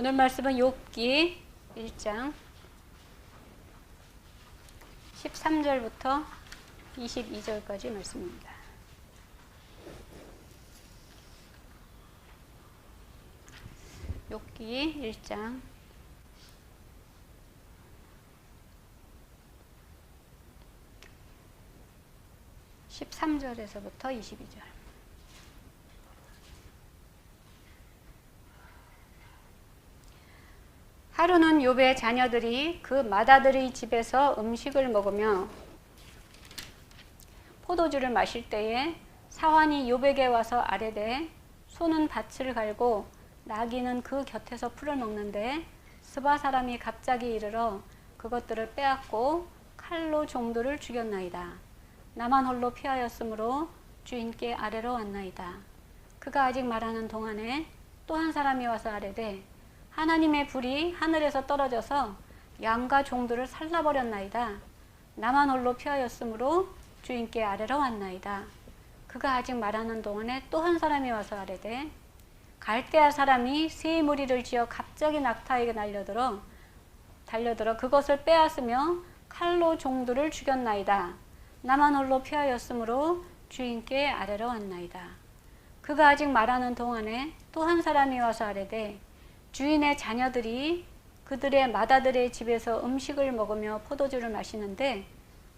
오늘 말씀은 욥기 1장 13절부터 22절까지 말씀입니다. 욥기 1장 13절에서부터 22절. 하루는 욥의 자녀들이 그 맏아들의 집에서 음식을 먹으며 포도주를 마실 때에 사환이 욥에게 와서 아뢰되 소는 밭을 갈고 나귀는 그 곁에서 풀을 먹는데 스바 사람이 갑자기 이르러 그것들을 빼앗고 칼로 종들을 죽였나이다. 나만 홀로 피하였으므로 주인께 아뢰러 왔나이다. 그가 아직 말하는 동안에 또 한 사람이 와서 아뢰되 하나님의 불이 하늘에서 떨어져서 양과 종들을 살라버렸나이다. 나만 홀로 피하였으므로 주인께 아뢰러 왔나이다. 그가 아직 말하는 동안에 또 한 사람이 와서 아뢰되 갈대아 사람이 새 무리를 지어 갑자기 낙타에게 달려들어 그것을 빼앗으며 칼로 종들을 죽였나이다. 나만 홀로 피하였으므로 주인께 아뢰러 왔나이다. 그가 아직 말하는 동안에 또 한 사람이 와서 아뢰되 주인의 자녀들이 그들의 맏아들의 집에서 음식을 먹으며 포도주를 마시는데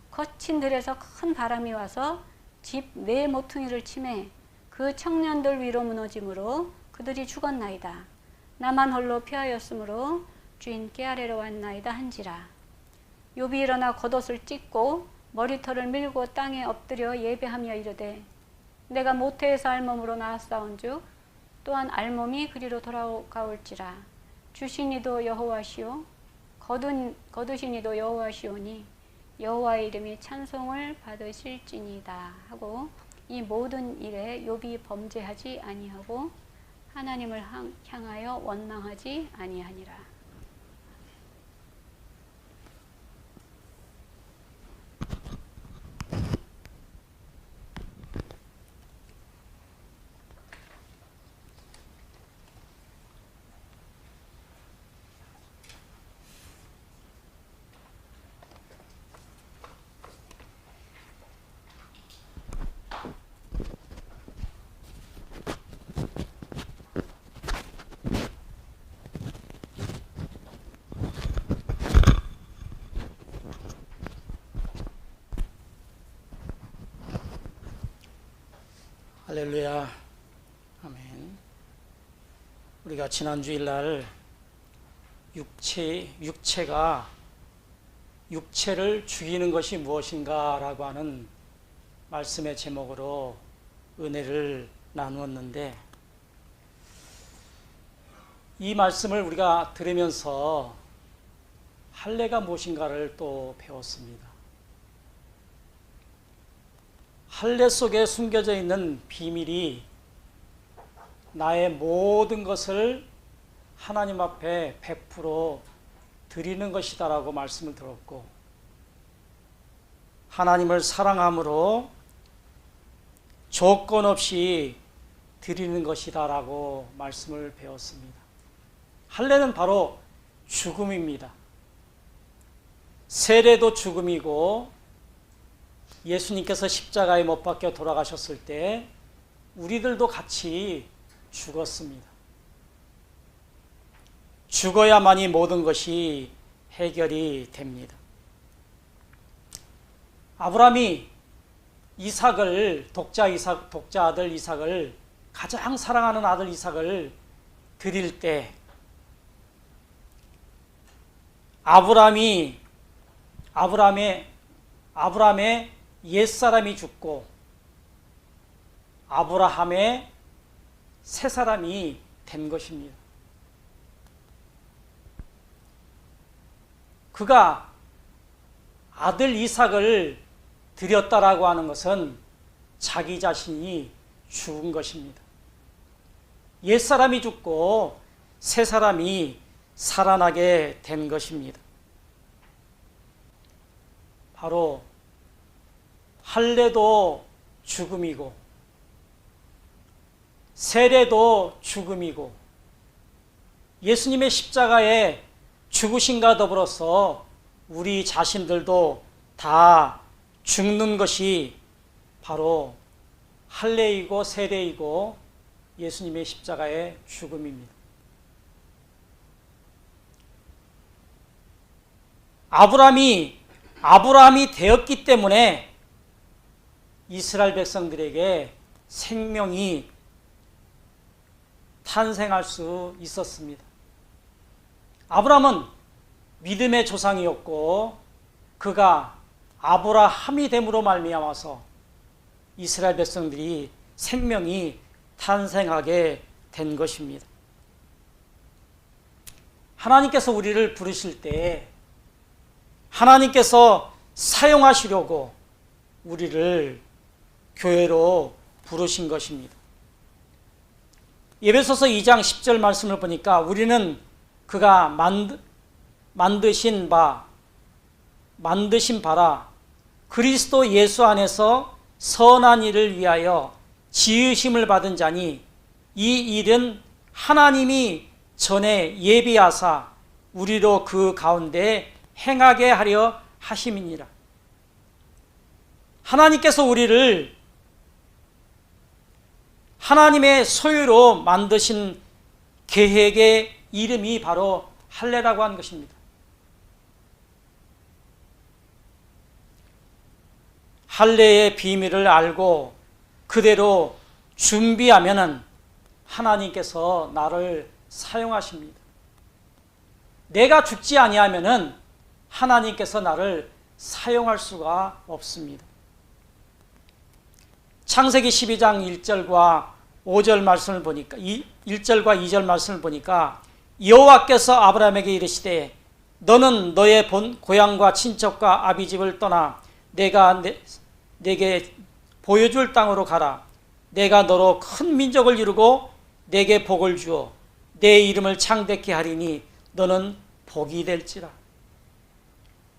거친 들에서 큰 바람이 와서 집 네 모퉁이를 치매 그 청년들 위로 무너짐으로 그들이 죽었나이다. 나만 홀로 피하였으므로 주인께 아뢰러 왔나이다 한지라. 욥이 일어나 겉옷을 찢고 머리털을 밀고 땅에 엎드려 예배하며 이르되 내가 모태에서 알몸으로 나았사온즉 또한 알몸이 그리로 돌아가올지라. 주신 이도 여호와시오 거두신 이도 여호와시오니 여호와의 이름이 찬송을 받으실지니이다 하고 이 모든 일에 욥이 범죄하지 아니하고 하나님을 향하여 원망하지 아니하니라. 할렐루야. 아멘. 우리가 지난 주일날 육체가 육체를 죽이는 것이 무엇인가라고 하는 말씀의 제목으로 은혜를 나누었는데 이 말씀을 우리가 들으면서 할례가 무엇인가를 또 배웠습니다. 할례 속에 숨겨져 있는 비밀이 나의 모든 것을 하나님 앞에 100% 드리는 것이다라고 말씀을 들었고 하나님을 사랑함으로 조건 없이 드리는 것이다라고 말씀을 배웠습니다. 할례는 바로 죽음입니다. 세례도 죽음이고 예수님께서 십자가에 못 박혀 돌아가셨을 때 우리들도 같이 죽었습니다. 죽어야만이 모든 것이 해결이 됩니다. 아브라함이 독자 아들 이삭을 가장 사랑하는 아들 이삭을 드릴 때 아브라함의 옛사람이 죽고 아브라함의 새사람이 된 것입니다. 그가 아들 이삭을 드렸다라고 하는 것은 자기 자신이 죽은 것입니다. 옛사람이 죽고 새사람이 살아나게 된 것입니다. 바로 할례도 죽음이고 세례도 죽음이고 예수님의 십자가의 죽으심과 더불어서 우리 자신들도 다 죽는 것이 바로 할례이고 세례이고 예수님의 십자가의 죽음입니다. 아브라함이 되었기 때문에 이스라엘 백성들에게 생명이 탄생할 수 있었습니다. 아브라함은 믿음의 조상이었고 그가 아브라함이 됨으로 말미암아서 이스라엘 백성들이 생명이 탄생하게 된 것입니다. 하나님께서 우리를 부르실 때 하나님께서 사용하시려고 우리를 교회로 부르신 것입니다. 에베소서 2장 10절 말씀을 보니까 우리는 그가 만드신 바라 그리스도 예수 안에서 선한 일을 위하여 지으심을 받은 자니 이 일은 하나님이 전에 예비하사 우리로 그 가운데 행하게 하려 하심이니라. 하나님께서 우리를 하나님의 소유로 만드신 계획의 이름이 바로 할례라고 하는 것입니다. 할례의 비밀을 알고 그대로 준비하면은 하나님께서 나를 사용하십니다. 내가 죽지 아니하면은 하나님께서 나를 사용할 수가 없습니다. 창세기 12장 1절과 5절 말씀을 보니까 1절과 2절 말씀을 보니까 여호와께서 아브라함에게 이르시되 너는 너의 본 고향과 친척과 아비집을 떠나 내가 내게 보여줄 땅으로 가라. 내가 너로 큰 민족을 이루고 내게 복을 주어 내 이름을 창대케 하리니 너는 복이 될지라.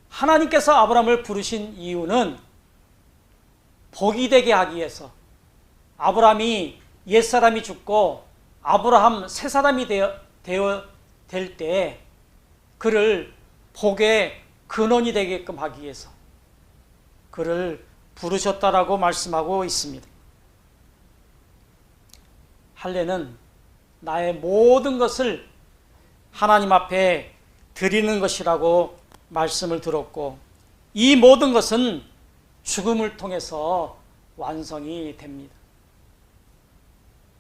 하나님께서 아브라함을 부르신 이유는 복이 되게 하기 위해서 아브라함이 옛사람이 죽고 아브라함 새사람이 될 때 그를 복의 근원이 되게끔 하기 위해서 그를 부르셨다라고 말씀하고 있습니다. 할례는 나의 모든 것을 하나님 앞에 드리는 것이라고 말씀을 들었고 이 모든 것은 죽음을 통해서 완성이 됩니다.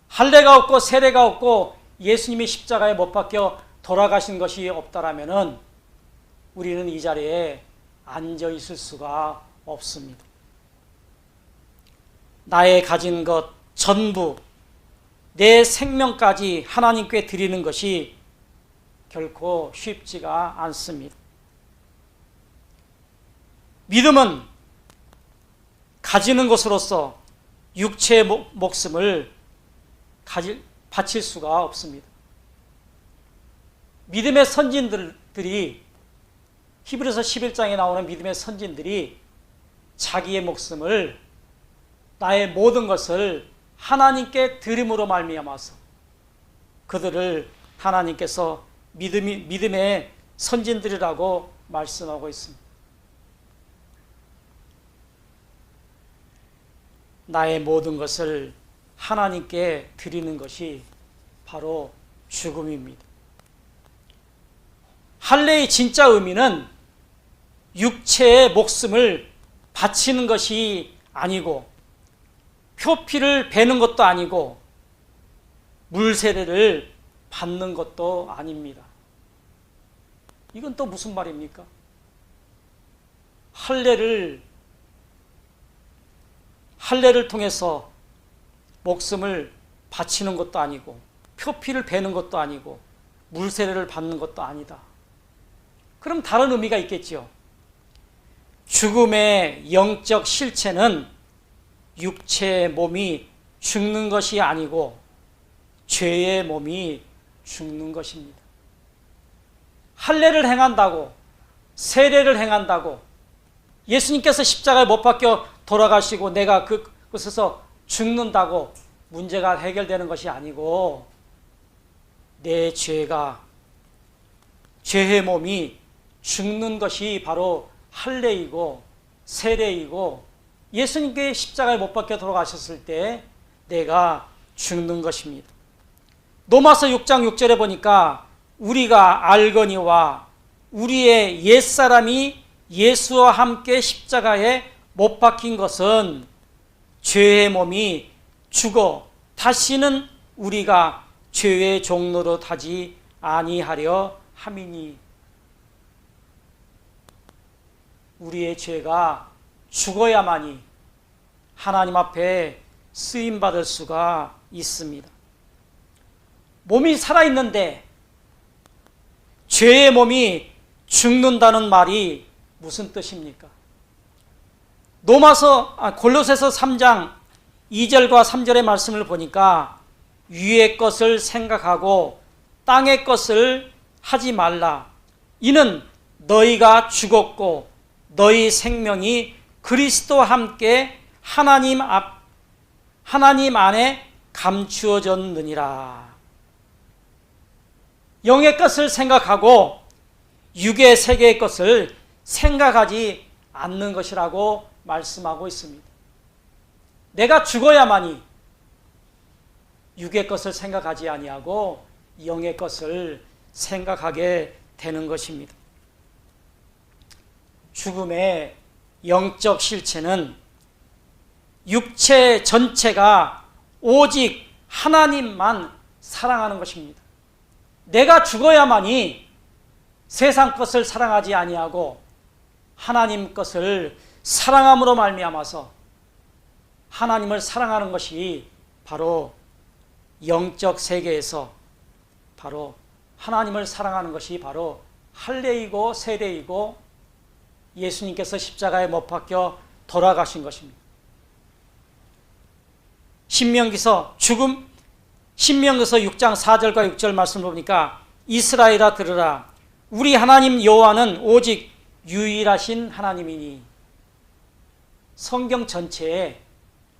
할례가 없고 세례가 없고 예수님이 십자가에 못 박혀 돌아가신 것이 없다라면은 우리는 이 자리에 앉아 있을 수가 없습니다. 나의 가진 것 전부 내 생명까지 하나님께 드리는 것이 결코 쉽지가 않습니다. 믿음은 가지는 것으로서 육체의 목숨을 바칠 수가 없습니다. 믿음의 선진들이 히브리서 11장에 나오는 믿음의 선진들이 자기의 목숨을 나의 모든 것을 하나님께 드림으로 말미암아서 그들을 하나님께서 믿음의 선진들이라고 말씀하고 있습니다. 나의 모든 것을 하나님께 드리는 것이 바로 죽음입니다. 할례의 진짜 의미는 육체의 목숨을 바치는 것이 아니고 표피를 베는 것도 아니고 물세례를 받는 것도 아닙니다. 이건 또 무슨 말입니까? 할례를 통해서 목숨을 바치는 것도 아니고 표피를 베는 것도 아니고 물세례를 받는 것도 아니다. 그럼 다른 의미가 있겠죠. 죽음의 영적 실체는 육체의 몸이 죽는 것이 아니고 죄의 몸이 죽는 것입니다. 할례를 행한다고 세례를 행한다고 예수님께서 십자가에 못 박혀 돌아가시고 내가 그곳에서 죽는다고 문제가 해결되는 것이 아니고 내 죄가 죄의 몸이 죽는 것이 바로 할례이고 세례이고 예수님께 십자가에 못 박혀 돌아가셨을 때 내가 죽는 것입니다. 로마서 6장 6절에 보니까 우리가 알거니와 우리의 옛사람이 예수와 함께 십자가에 못 박힌 것은 죄의 몸이 죽어 다시는 우리가 죄의 종로로 타지 아니하려 함이니. 우리의 죄가 죽어야만이 하나님 앞에 쓰임받을 수가 있습니다. 몸이 살아있는데 죄의 몸이 죽는다는 말이 무슨 뜻입니까? 골로새서 3장 2절과 3절의 말씀을 보니까 위의 것을 생각하고 땅의 것을 하지 말라. 이는 너희가 죽었고 너희 생명이 그리스도와 함께 하나님 안에 감추어졌느니라. 영의 것을 생각하고 육의 세계의 것을 생각하지 않는 것이라고 말씀하고 있습니다. 내가 죽어야만이 육의 것을 생각하지 아니하고 영의 것을 생각하게 되는 것입니다. 죽음의 영적 실체는 육체 전체가 오직 하나님만 사랑하는 것입니다. 내가 죽어야만이 세상 것을 사랑하지 아니하고 하나님 것을 사랑함으로 말미암아서 하나님을 사랑하는 것이 바로 영적 세계에서 바로 하나님을 사랑하는 것이 바로 할례이고 세례이고 예수님께서 십자가에 못 박혀 돌아가신 것입니다. 신명기서 6장 4절과 6절 말씀을 보니까 이스라엘아 들으라. 우리 하나님 여호와는 오직 유일하신 하나님이니. 성경 전체에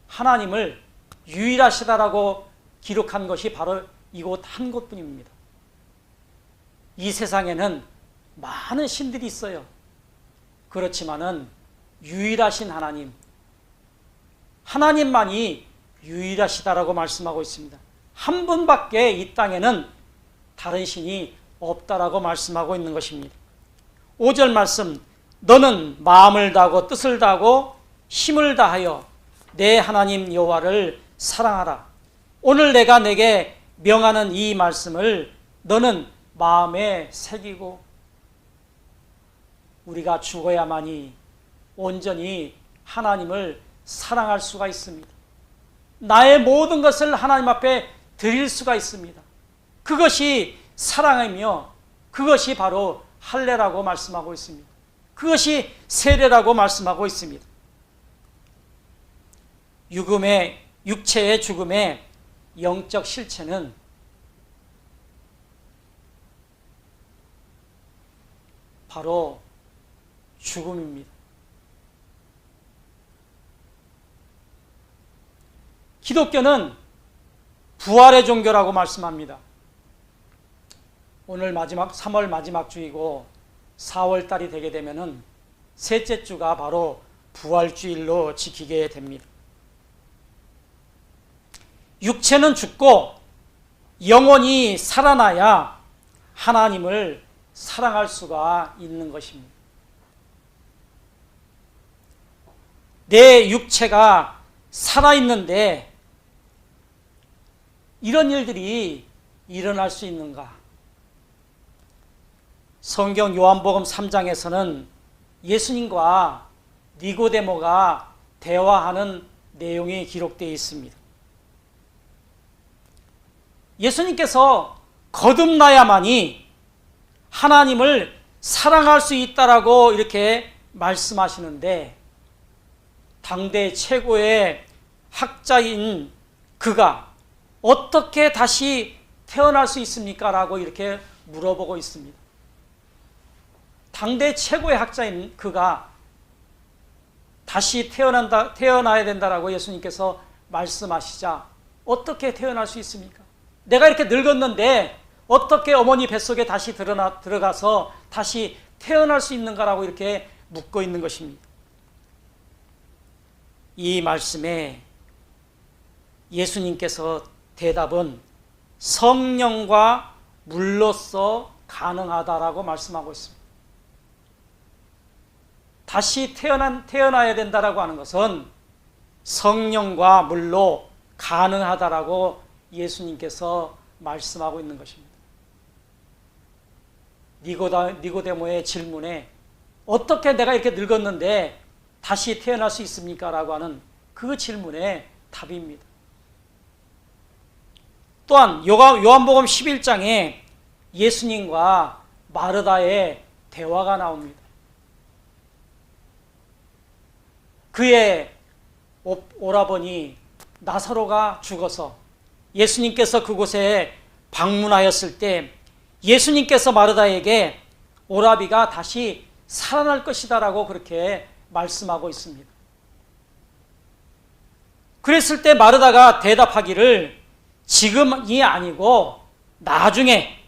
하나님을 유일하시다라고 기록한 것이 바로 이곳 한 곳뿐입니다. 이 세상에는 많은 신들이 있어요. 그렇지만은 유일하신 하나님만이 유일하시다라고 말씀하고 있습니다. 한 분밖에 이 땅에는 다른 신이 없다라고 말씀하고 있는 것입니다. 5절 말씀, 너는 마음을 다하고 뜻을 다하고 힘을 다하여 내 하나님 여호와를 사랑하라. 오늘 내가 내게 명하는 이 말씀을 너는 마음에 새기고. 우리가 죽어야만이 온전히 하나님을 사랑할 수가 있습니다. 나의 모든 것을 하나님 앞에 드릴 수가 있습니다. 그것이 사랑이며 그것이 바로 할례라고 말씀하고 있습니다. 그것이 세례라고 말씀하고 있습니다. 육체의 죽음의 영적 실체는 바로 죽음입니다. 기독교는 부활의 종교라고 말씀합니다. 오늘 3월 마지막 주이고 4월 달이 되게 되면은 셋째 주가 바로 부활주일로 지키게 됩니다. 육체는 죽고 영혼이 살아나야 하나님을 사랑할 수가 있는 것입니다. 내 육체가 살아있는데 이런 일들이 일어날 수 있는가? 성경 요한복음 3장에서는 예수님과 니고데모가 대화하는 내용이 기록되어 있습니다. 예수님께서 거듭나야만이 하나님을 사랑할 수 있다라고 이렇게 말씀하시는데 당대 최고의 학자인 그가 어떻게 다시 태어날 수 있습니까? 라고 이렇게 물어보고 있습니다. 당대 최고의 학자인 그가 다시 태어나야 된다라고 예수님께서 말씀하시자 어떻게 태어날 수 있습니까? 내가 이렇게 늙었는데 어떻게 어머니 뱃속에 다시 들어가서 다시 태어날 수 있는가라고 이렇게 묻고 있는 것입니다. 이 말씀에 예수님께서 대답은 성령과 물로써 가능하다라고 말씀하고 있습니다. 다시 태어나야 된다라고 하는 것은 성령과 물로 가능하다라고 예수님께서 말씀하고 있는 것입니다. 니고데모의 질문에 어떻게 내가 이렇게 늙었는데 다시 태어날 수 있습니까? 라고 하는 그 질문의 답입니다. 또한 요한복음 11장에 예수님과 마르다의 대화가 나옵니다. 그의 오라버니 나사로가 죽어서 예수님께서 그곳에 방문하였을 때 예수님께서 마르다에게 오라비가 다시 살아날 것이다라고 그렇게 말씀하고 있습니다. 그랬을 때 마르다가 대답하기를 지금이 아니고 나중에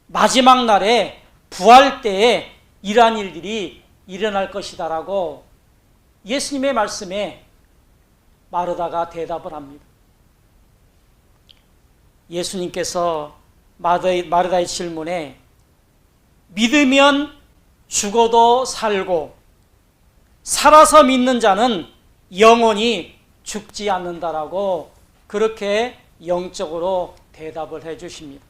마지막 날에 부활 때에 이러한 일들이 일어날 것이다라고 예수님의 말씀에 마르다가 대답을 합니다. 예수님께서 마르다의 질문에 믿으면 죽어도 살고 살아서 믿는 자는 영원히 죽지 않는다라고 그렇게 영적으로 대답을 해 주십니다.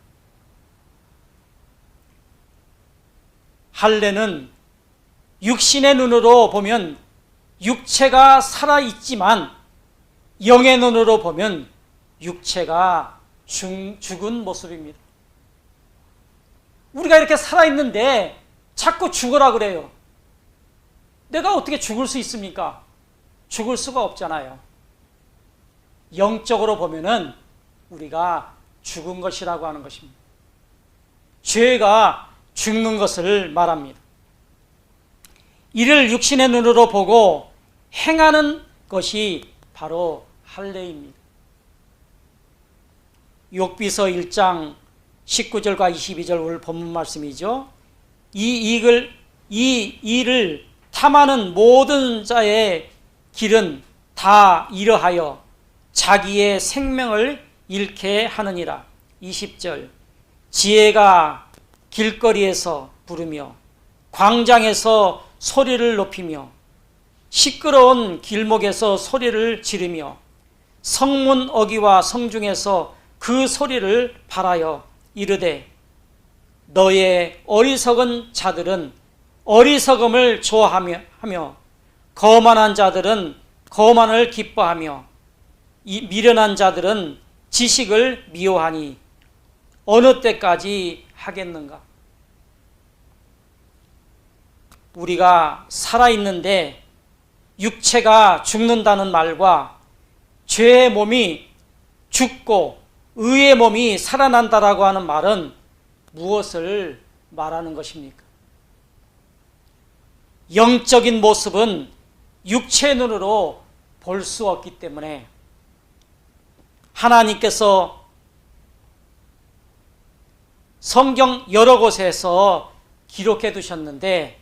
할례는 육신의 눈으로 보면 육체가 살아있지만 영의 눈으로 보면 육체가 죽은 모습입니다. 우리가 이렇게 살아있는데 자꾸 죽으라 그래요. 내가 어떻게 죽을 수 있습니까? 죽을 수가 없잖아요. 영적으로 보면은 우리가 죽은 것이라고 하는 것입니다. 죄가 죽는 것을 말합니다. 이를 육신의 눈으로 보고 행하는 것이 바로 할례입니다. 욥기서 1장 19절과 22절 오늘 본문 말씀이죠. 이 일을 탐하는 모든 자의 길은 다 이러하여 자기의 생명을 잃게 하느니라. 20절 지혜가 길거리에서 부르며 광장에서 소리를 높이며 시끄러운 길목에서 소리를 지르며 성문 어귀와 성중에서 그 소리를 발하여 이르되 너의 어리석은 자들은 어리석음을 좋아하며 거만한 자들은 거만을 기뻐하며 미련한 자들은 지식을 미워하니 어느 때까지 하겠는가? 우리가 살아있는데 육체가 죽는다는 말과 죄의 몸이 죽고 의의 몸이 살아난다라고 하는 말은 무엇을 말하는 것입니까? 영적인 모습은 육체의 눈으로 볼 수 없기 때문에 하나님께서 성경 여러 곳에서 기록해 두셨는데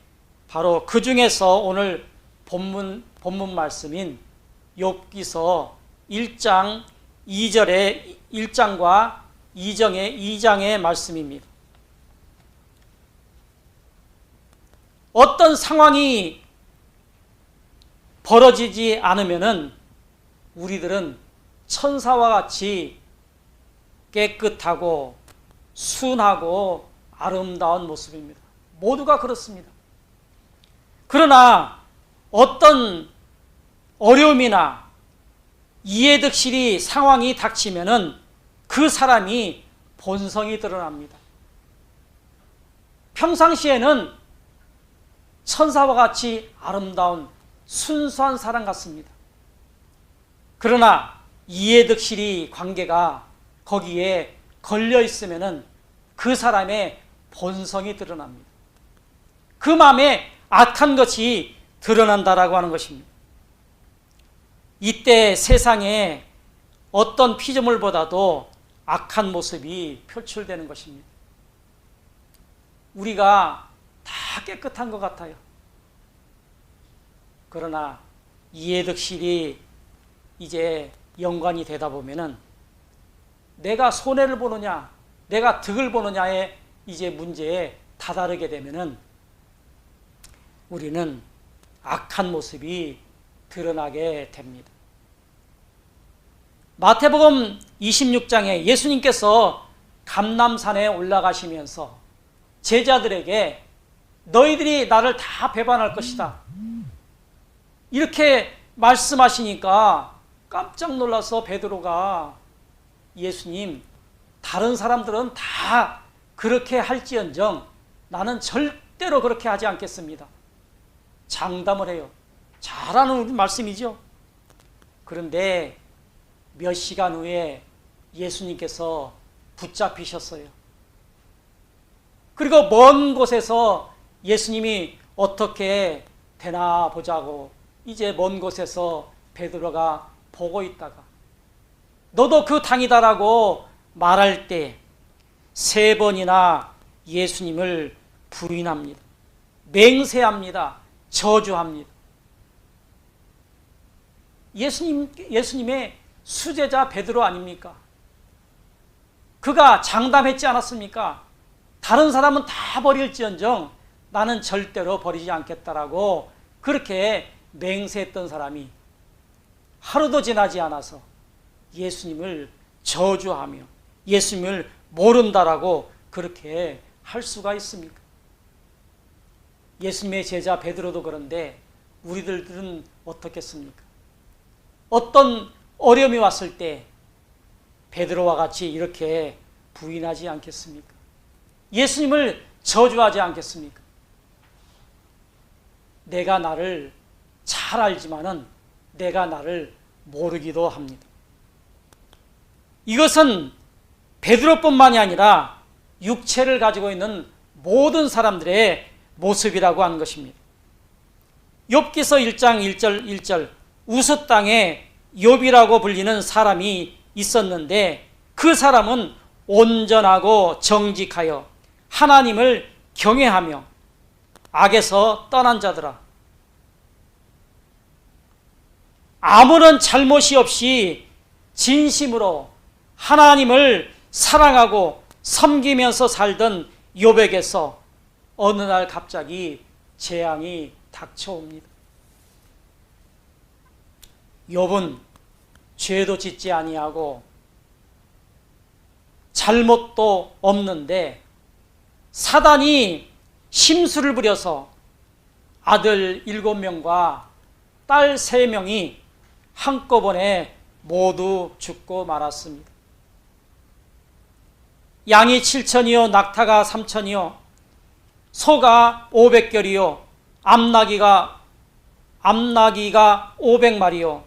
바로 그 중에서 오늘 본문 말씀인 욥기서 1장 2절의 1장과 2장의 말씀입니다. 어떤 상황이 벌어지지 않으면은 우리들은 천사와 같이 깨끗하고 순하고 아름다운 모습입니다. 모두가 그렇습니다. 그러나 어떤 어려움이나 이해득실이 상황이 닥치면은 그 사람이 본성이 드러납니다. 평상시에는 천사와 같이 아름다운 순수한 사람 같습니다. 그러나 이해득실이 관계가 거기에 걸려 있으면은 그 사람의 본성이 드러납니다. 그 마음에 악한 것이 드러난다라고 하는 것입니다. 이때 세상에 어떤 피조물보다도 악한 모습이 표출되는 것입니다. 우리가 다 깨끗한 것 같아요. 그러나 이해득실이 이제 연관이 되다 보면은 내가 손해를 보느냐, 내가 득을 보느냐의 이제 문제에 다다르게 되면은 우리는 악한 모습이 드러나게 됩니다. 마태복음 26장에 예수님께서 감람산에 올라가시면서 제자들에게 너희들이 나를 다 배반할 것이다, 이렇게 말씀하시니까 깜짝 놀라서 베드로가 예수님, 다른 사람들은 다 그렇게 할지언정 나는 절대로 그렇게 하지 않겠습니다. 장담을 해요. 잘하는 말씀이죠. 그런데 몇 시간 후에 예수님께서 붙잡히셨어요. 그리고 먼 곳에서 예수님이 어떻게 되나 보자고 이제 먼 곳에서 베드로가 보고 있다가 너도 그 당이다라고 말할 때 3번이나 예수님을 부인합니다. 맹세합니다. 저주합니다. 예수님의 수제자 베드로 아닙니까? 그가 장담했지 않았습니까? 다른 사람은 다 버릴지언정 나는 절대로 버리지 않겠다라고 그렇게 맹세했던 사람이 하루도 지나지 않아서 예수님을 저주하며 예수님을 모른다라고 그렇게 할 수가 있습니까? 예수님의 제자 베드로도 그런데 우리들은 어떻겠습니까? 어떤 어려움이 왔을 때 베드로와 같이 이렇게 부인하지 않겠습니까? 예수님을 저주하지 않겠습니까? 내가 나를 잘 알지만은 내가 나를 모르기도 합니다. 이것은 베드로뿐만이 아니라 육체를 가지고 있는 모든 사람들의 모습이라고 하는 것입니다. 욥기서 1장 1절 우스 땅에 욥이라고 불리는 사람이 있었는데 그 사람은 온전하고 정직하여 하나님을 경외하며 악에서 떠난 자더라. 아무런 잘못이 없이 진심으로 하나님을 사랑하고 섬기면서 살던 욥에게서 어느 날 갑자기 재앙이 닥쳐옵니다. 욥은 죄도 짓지 아니하고 잘못도 없는데 사단이 심술을 부려서 아들 7명과 딸 3명이 한꺼번에 모두 죽고 말았습니다. 양이 7천이요 낙타가 3천이요 소가 500결이요 암나기가 500마리요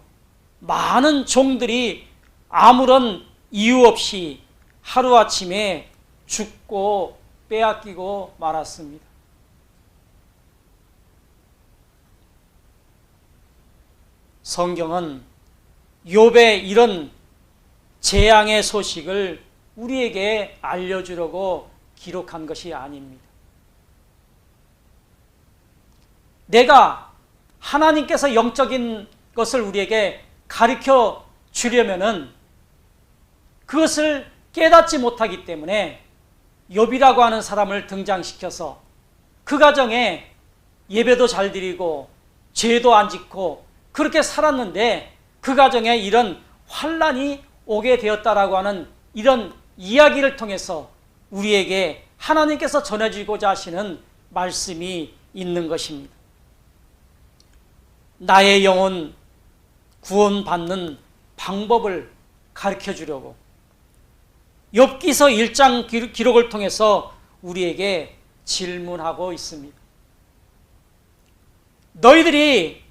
많은 종들이 아무런 이유 없이 하루아침에 죽고 빼앗기고 말았습니다. 성경은 욥의 이런 재앙의 소식을 우리에게 알려주려고 기록한 것이 아닙니다. 내가 하나님께서 영적인 것을 우리에게 가르쳐 주려면은 그것을 깨닫지 못하기 때문에 욥이라고 하는 사람을 등장시켜서 그 가정에 예배도 잘 드리고 죄도 안 짓고 그렇게 살았는데 그 가정에 이런 환난이 오게 되었다라고 하는 이런 이야기를 통해서 우리에게 하나님께서 전해주고자 하시는 말씀이 있는 것입니다. 나의 영혼 구원받는 방법을 가르쳐 주려고 욥기서 1장 기록을 통해서 우리에게 질문하고 있습니다. 너희들이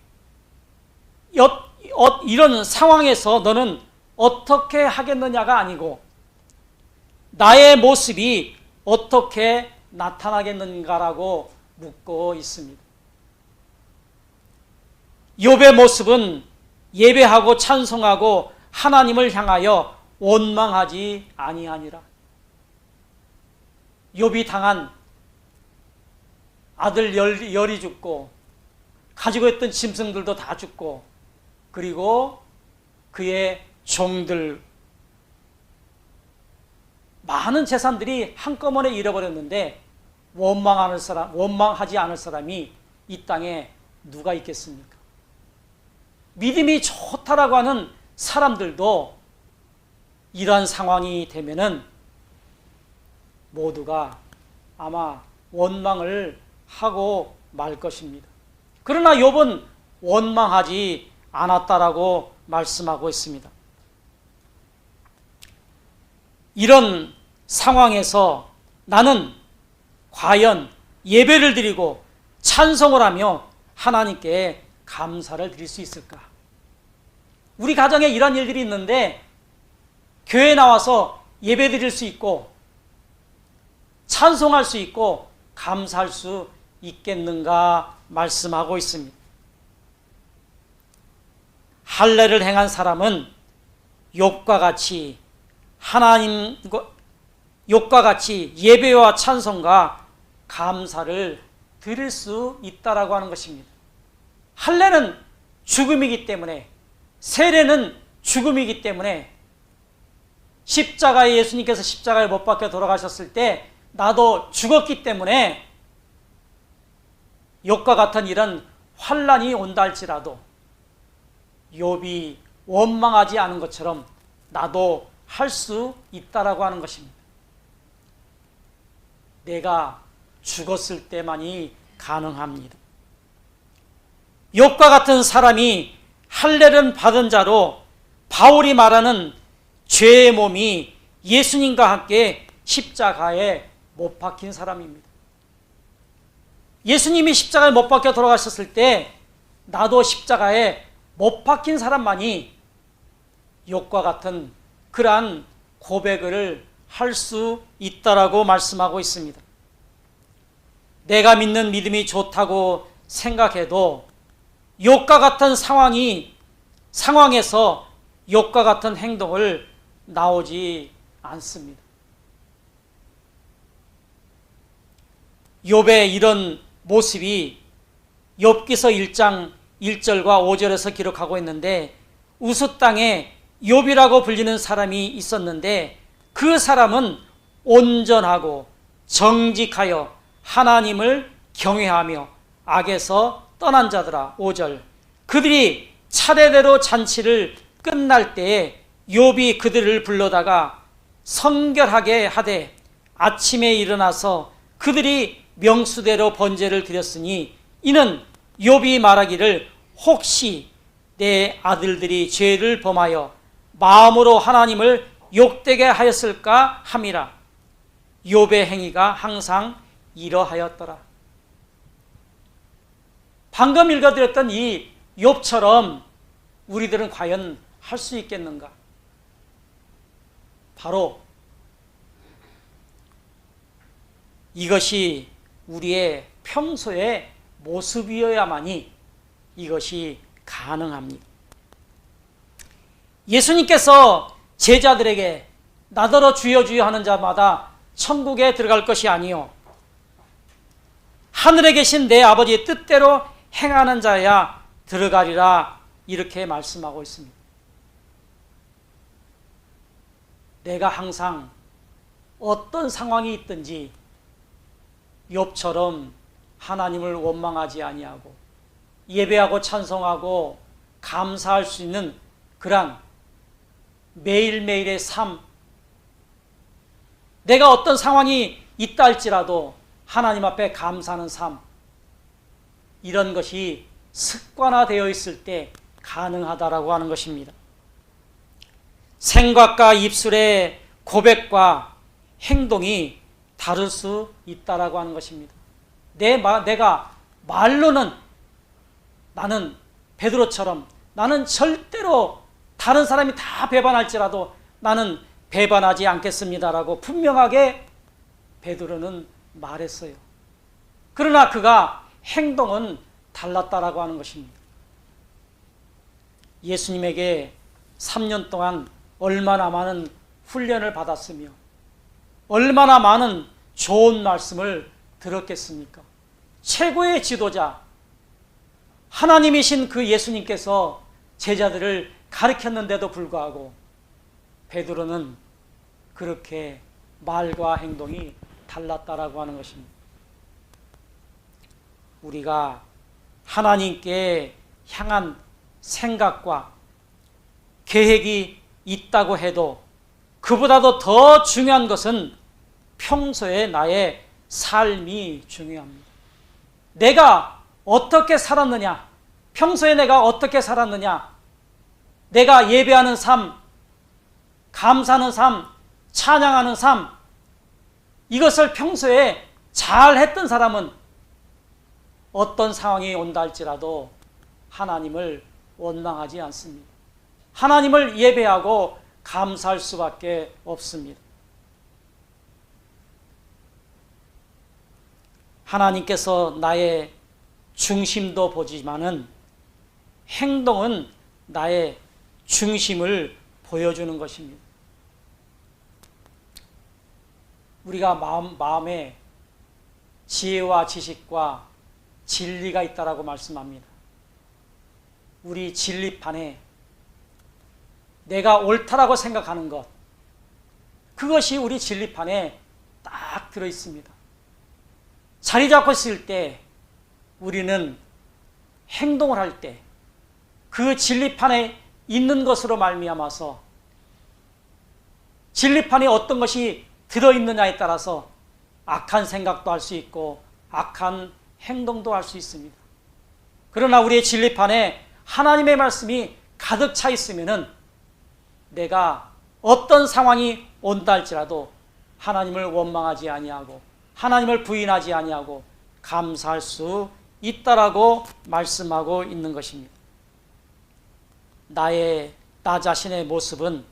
이런 상황에서 너는 어떻게 하겠느냐가 아니고 나의 모습이 어떻게 나타나겠는가라고 묻고 있습니다. 욥의 모습은 예배하고 찬송하고 하나님을 향하여 원망하지 아니하니라. 욥이 당한 아들 열이 죽고 가지고 있던 짐승들도 다 죽고 그리고 그의 종들 많은 재산들이 한꺼번에 잃어버렸는데 원망하지 않을 사람이 이 땅에 누가 있겠습니까? 믿음이 좋다라고 하는 사람들도 이러한 상황이 되면은 모두가 아마 원망을 하고 말 것입니다. 그러나 욥은 원망하지 않았다라고 말씀하고 있습니다. 이런 상황에서 나는 과연 예배를 드리고 찬송을 하며 하나님께 감사를 드릴 수 있을까? 우리 가정에 이런 일들이 있는데 교회에 나와서 예배 드릴 수 있고 찬송할 수 있고 감사할 수 있겠는가 말씀하고 있습니다. 할례를 행한 사람은 욥과 같이 욥과 같이 예배와 찬송과 감사를 드릴 수 있다라고 하는 것입니다. 할례는 죽음이기 때문에 세례는 죽음이기 때문에 십자가에 예수님께서 십자가에 못 박혀 돌아가셨을 때 나도 죽었기 때문에 욥과 같은 이런 환난이 온다 할지라도 욥이 원망하지 않은 것처럼 나도 할 수 있다라고 하는 것입니다. 내가 죽었을 때만이 가능합니다. 욥과 같은 사람이 할례를 받은 자로 바울이 말하는 죄의 몸이 예수님과 함께 십자가에 못 박힌 사람입니다. 예수님이 십자가에 못 박혀 돌아가셨을 때 나도 십자가에 못 박힌 사람만이 욥과 같은 그러한 고백을 할 수 있다라고 말씀하고 있습니다. 내가 믿는 믿음이 좋다고 생각해도 욥과 같은 상황에서 욥과 같은 행동을 나오지 않습니다. 욥의 이런 모습이 욥기서 1장 1절과 5절에서 기록하고 있는데 우스 땅에 욥이라고 불리는 사람이 있었는데 그 사람은 온전하고 정직하여 하나님을 경외하며 악에서 떠난 자더라. 5절 그들이 차례대로 잔치를 끝날 때에 욥이 그들을 불러다가 성결하게 하되 아침에 일어나서 그들이 명수대로 번제를 드렸으니 이는 욥이 말하기를 혹시 내 아들들이 죄를 범하여 마음으로 하나님을 욕되게 하였을까 함이라. 욥의 행위가 항상 이러하였더라. 방금 읽어드렸던 이 욥처럼 우리들은 과연 할 수 있겠는가? 바로 이것이 우리의 평소의 모습이어야만이 이것이 가능합니다. 예수님께서 제자들에게 나더러 주여 주여 하는 자마다 천국에 들어갈 것이 아니요 하늘에 계신 내 아버지의 뜻대로 행하는 자야 들어가리라 이렇게 말씀하고 있습니다. 내가 항상 어떤 상황이 있든지 욥처럼 하나님을 원망하지 아니하고 예배하고 찬송하고 감사할 수 있는 그런 매일매일의 삶, 내가 어떤 상황이 있다 할지라도 하나님 앞에 감사하는 삶, 이런 것이 습관화되어 있을 때 가능하다라고 하는 것입니다. 생각과 입술의 고백과 행동이 다를 수 있다라고 하는 것입니다. 내가 말로는 나는 베드로처럼 나는 절대로 다른 사람이 다 배반할지라도 나는 배반하지 않겠습니다라고 분명하게 베드로는 말했어요. 그러나 그가 행동은 달랐다라고 하는 것입니다. 예수님에게 3년 동안 얼마나 많은 훈련을 받았으며 얼마나 많은 좋은 말씀을 들었겠습니까? 최고의 지도자 하나님이신 그 예수님께서 제자들을 가르쳤는데도 불구하고 베드로는 그렇게 말과 행동이 달랐다라고 하는 것입니다. 우리가 하나님께 향한 생각과 계획이 있다고 해도 그보다도 더 중요한 것은 평소에 나의 삶이 중요합니다. 내가 어떻게 살았느냐, 평소에 내가 어떻게 살았느냐, 내가 예배하는 삶, 감사하는 삶, 찬양하는 삶, 이것을 평소에 잘 했던 사람은 어떤 상황이 온다 할지라도 하나님을 원망하지 않습니다. 하나님을 예배하고 감사할 수밖에 없습니다. 하나님께서 나의 중심도 보지만은 행동은 나의 중심을 보여주는 것입니다. 우리가 마음에 지혜와 지식과 진리가 있다라고 말씀합니다. 우리 진리판에 내가 옳다라고 생각하는 것, 그것이 우리 진리판에 딱 들어 있습니다. 자리 잡고 있을 때 우리는 행동을 할 때 그 진리판에 있는 것으로 말미암아서 진리판에 어떤 것이 들어있느냐에 따라서 악한 생각도 할 수 있고 악한 행동도 할 수 있습니다. 그러나 우리의 진리판에 하나님의 말씀이 가득 차 있으면은 내가 어떤 상황이 온다 할지라도 하나님을 원망하지 아니하고 하나님을 부인하지 아니하고 감사할 수 있다라고 말씀하고 있는 것입니다. 나 자신의 모습은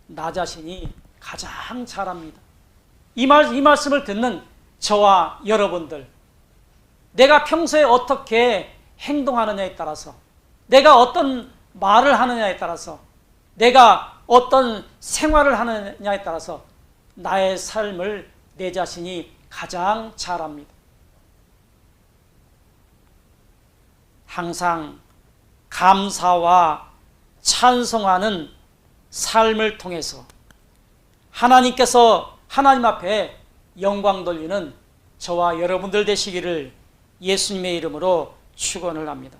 나 자신이 가장 잘 압니다. 이 말씀을 듣는 저와 여러분들, 내가 평소에 어떻게 행동하느냐에 따라서, 내가 어떤 말을 하느냐에 따라서, 내가 어떤 생활을 하느냐에 따라서 나의 삶을 내 자신이 가장 잘 압니다. 항상 감사와 찬송하는 삶을 통해서 하나님께서 하나님 앞에 영광 돌리는 저와 여러분들 되시기를 예수님의 이름으로 축원을 합니다.